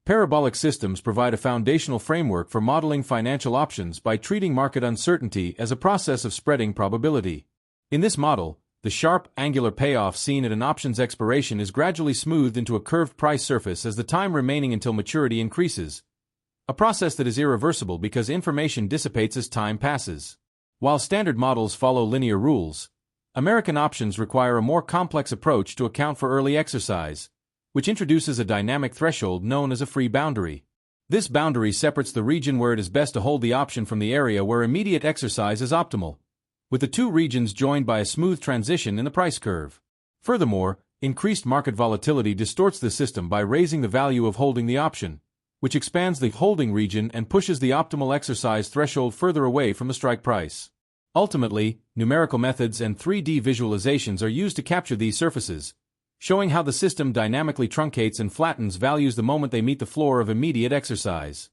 Parabolic systems provide a foundational framework for modeling financial options by treating market uncertainty as a process of spreading probability. In this model, the sharp, angular payoff seen at an option's expiration is gradually smoothed into a curved price surface as the time remaining until maturity increases, a process that is irreversible because information dissipates as time passes. While standard models follow linear rules, American options require a more complex approach to account for early exercise, which introduces a dynamic threshold known as a free boundary. This boundary separates the region where it is best to hold the option from the area where immediate exercise is optimal, with the two regions joined by a smooth transition in the price curve. Furthermore, increased market volatility distorts the system by raising the value of holding the option, which expands the holding region and pushes the optimal exercise threshold further away from the strike price. Ultimately, numerical methods and 3D visualizations are used to capture these surfaces, showing how the system dynamically truncates and flattens values the moment they meet the floor of immediate exercise.